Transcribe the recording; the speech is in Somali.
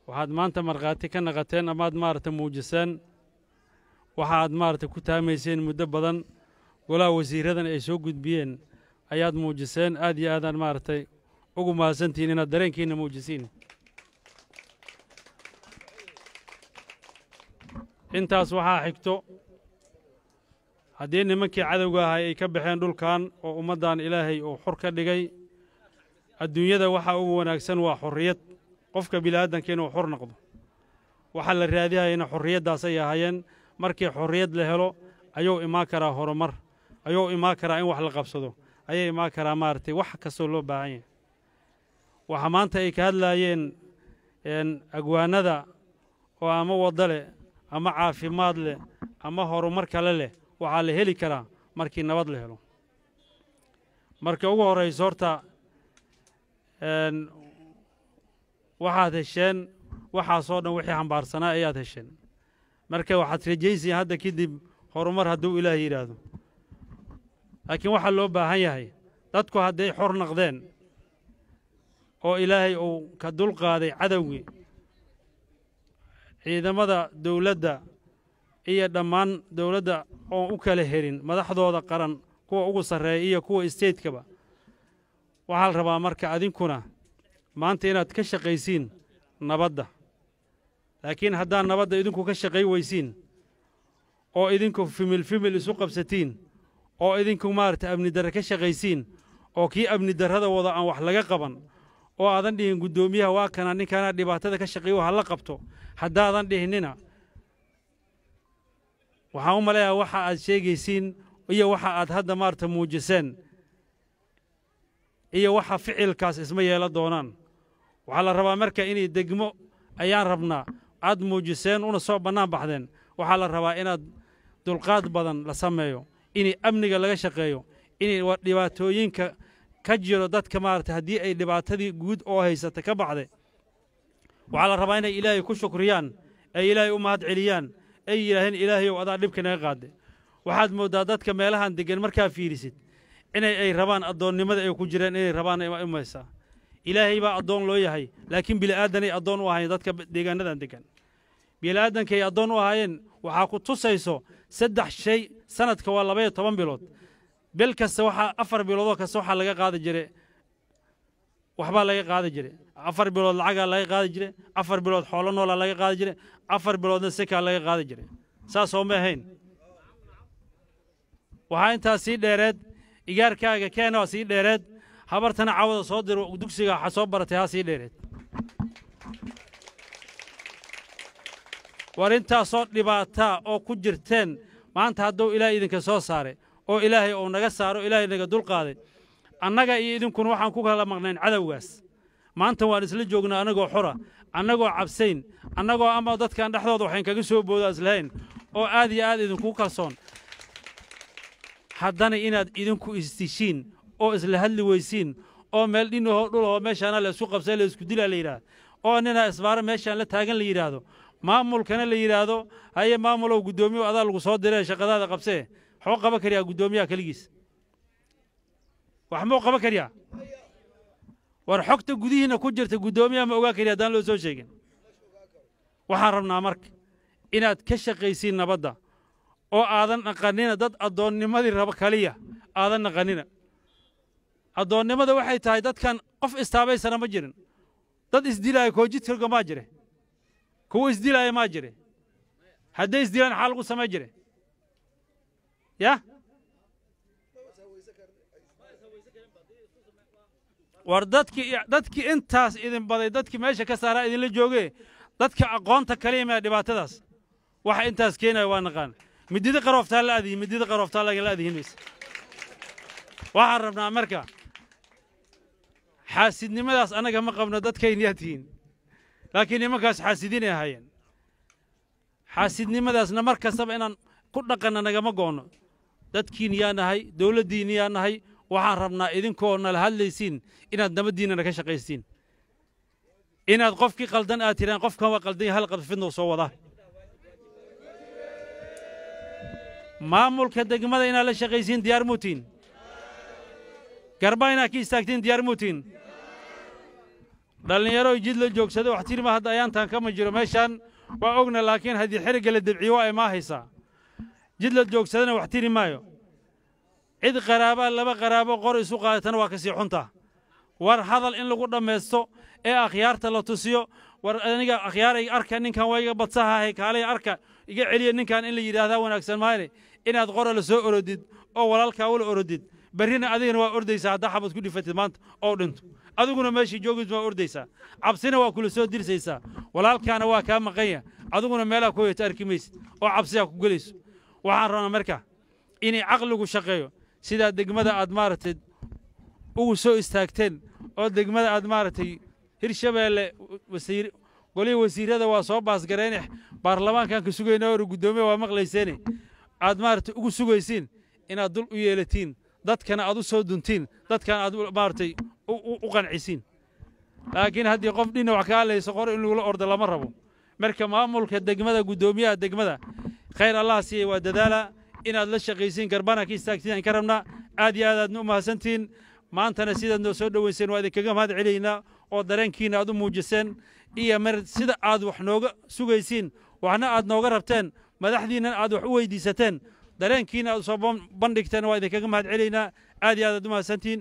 waxaad maanta markhaati ka naqateen amaad maaragtay muujiseen waxaad maaragtay ku taamayseen muddo badan golaha wasiiradan ay soo gudbiyeen ayaad muujiseen aad iyo aadaan maaragtay ugu mahadsantihiin inaad dareenkiina muujisiin intaas waxaa xigto haddii nimankii cadowga ahay ay ka baxeen dhulkan oo ummaddan ilaahay uu xor ka dhigay adduunyada waxa ugu wanaagsan waa xorriyad qofka bini'aadanka inuu xor noqdo waxaa la raadiyayana xorriyaddaas ay ahaayeen markii xorriyad la helo ayuu imaan karaa horumar ayuu imaan karaa in wax la qabsado ayay imaan karaa maaragtay wax kastoo loo baahan yahay waxa maanta ay ka hadlaayeen agwaanada oo ama wadda leh ama caafimaad leh ama horumar kale leh waxaa la heli karaa markii nabad la helo marka ugu horrayso horta waxaad hesheen waxaasoo dhan wixii xambaarsanaa ayaad hesheen marka waxaad rajaysiin hadda kadib horumar hadduu ilaah yidhaahdo laakiin waxaa loo baahan yahay dadku hadday xor noqdeen oo ilaahay uu ka dulqaaday cadowgii ciidamada dawladda iyo dhammaan dawladda oon u kala helin madaxdooda qaran kuwa ugu sarreeya iyo kuwa isteedkaba waxaa la rabaa marka adinkuna maanta inaad ka shaqaysiin nabadda laakiin haddaad nabadda idinku ka shaqay weysiin oo idinku fimil isu qabsatiin oo idinku maaragtay amni darre ka shaqaysiin oo kii amni darrada wada aan wax laga qaban oo aadan dhihin guddoomiyaha waa kana ninkaana dhibaatada ka shaqeeyo ha la qabto haddaadan dhihinina waxaan u maleeyaa waxa aad sheegaysiin iyo waxa aad hadda maaragtay muujiseen iyo waxa ficilkaas isma yeela doonaan waxaa la rabaa marka inay degmo ayaan rabnaa aad muujiseen una soo bannaan baxdeen waxaa la rabaa inaad dulqaad badan la sameeyo inay amniga laga shaqeeyo inay dhibaatooyinka ka jiro dadka maaragtay haddii ay dhibaatadii guud oo haysata ka baxday waxaa la rabaa inay ilaahay ku shukriyaan ay ilaahay u mahad celiyaan ay yidhaaheen ilaahayow adaa dhibka naga qaadday waxaad mooddaa dadka meelahan deggan markaa fiirisid inay ay rabaan addoonnimada ay ku jireen inay rabaan imaysaa ilaahay baa addoon loo yahay laakiin bili'aadanay addoon u ahaayeen dadka deegaanadan deggan bili'aadankay addoon u ahaayeen waxaa ku tusayso 3 shay sanadka waa 12 bilood bil kasta waxaa 4 biloodoo kasta waxaa laga qaadi jiray waxbaa laga qaadi jiray 4 bilood lacagaa laga qaadi jiray 4 bilood xoolo noolaa laga qaadi jiray 4 biloodna sekaa laga qaadi jiray saasoo ma ahayn waxaa intaas sii dheereed igaarkaaga keena waa sii dheereed habartana cawada soo diro dugsiga waxa soo baratay haa sii dheereed war intaasoo dhibaataa oo ku jirteen maanta hadduu ilaahay idinka soo saaray oo ilaahay uu naga saaro ilaahay naga dulqaaday annaga iyo idinkuna waxaan ku kala maqnayn cadowgaas maanta waan isla joognaa annagoo xora annagoo cabsayn annagoo ama dadkan dhexdooda waxayn kaga soo boodaa islahayn oo aad iyo aad idinku kalsoon haddana inaad idinku istishiin oo isla hadli weysiin oo meel dhinahoo dhulahoo meeshaana la isku qabsay la isku dilaa la yidhaahdo oo ninaa isbaaro meeshaan la taagan la yidhaahdo maamulkana la yidhaahdo haye maamulow guddoomiyo adaa lagu soo diree shaqadaada qabsee waxuu qaban kariyaa guddoomiyaha keligiis wax muu qaban kariyaa war xogta gudihiina ku jirta guddoomiyaha ma ogaa kariya haddaan loo soo sheegin waxaan rabnaa marka inaad ka shaqaysiin nabadda oo aadan naqanina dad addoonnimadii raba kaliya aadan naqanina addoonnimada waxay tahay dadkan qof istaabaysana ma jirin dad isdilaaya koojidkarga maa jire kuwa isdilaaya maa jire hadday isdilaan xaa lagu samay jire ya war dadkii intaas idin baday dadkii meesha ka saaraa idinla joogee dadka aqoonta kaliya maa dhibaatadaas waxa intaas keenaya waa naqaan midida qarooftaa la adihin midida qarooftaa la adihin maysa waxaan rabnaa marka xaasidnimadaas annaga ma qabno dadkayniyaa tihiin laakiin nimankaas xaasidiinay ahaayeen xaasidnimadaasna mar kastaba inaan ku dhaqanna nagama go'no dadkiin yaa nahay dawladdiin yaa nahay waxaan rabnaa idinkoo nala hadlaysiin inaad nabaddiinnana ka shaqaysiin inaad qofkii qaldan aad tiraan qofkan waa qaldan yahay hal qadfidna soo wadaa maamulka degmada inaad la shaqaysiin diyaar muutiin garbaa inaad ka istaagtiin diyaar muutiin dhalinyaro jid la joogsado wax tirma hadda ayaantan kama jiro meeshan waa ogna laakiin hadii xiriga la dabciyo ay ma haysaa jid la joogsadana wax tiri maayo cid qaraaba laba qaraabo qor isu qaadatan waa ka sii xunta war hadal in lagu dhameysto ee akhyaarta la tusiyo war aniga akhyaaray arka ninkan waa iga badsahay kaalay arka iga celiya ninkan in la yiraahdo wanaagsan maayne inaad qor la soo orodid oo walaalka wala orodid barina adigana waa ordaysaa hadda xabad ku dhifatid maanta oo dhinto adiguna meeshii joogid waa ordaysaa cabsina waa kula soo dirsaysaa walaalkaana waa ka maqanya adiguna meelaha ku yeet arkimaysid oo cabsiya ku galayso waxaan rabnaa marka in aqligu shaqeeyo sida degmada aad maartay ugu soo istaagteen oo degmada aad maartay hirshabeelle wasiir golay wasiirada waa soo baas gareyn baarlamaankan ka sugayna oo gudoomiye waa maqlayseen aad maartay ugu sugaysiin inaad dul u yeelatiin dadkana aad u soo duntiin dadkana aad maartay u qancisiin laakiin haddii qof dhina wax ka hadlayso qor in lagu ordo lama rabo marka maamulka degmada gudoomiyaha degmada khayr allah siiyay waa dadaala inaad la shaqaysiin garbana ka istaagtiin ka rabna aad iyo aad u mahadsantiin maantana sidaad noo soo dhaweyseen waa idinkaga mahad celiynaa oo dareenkiina aad u muujiseen iyo mar sida aad wax nooga sugaysiin waxna aad nooga rabteen madaxdiina aad wax u weydiisateen dareenkiina aad soo bandhigteen waa idinkaga mahad celiynaa aad iyo aad u mahadsantiin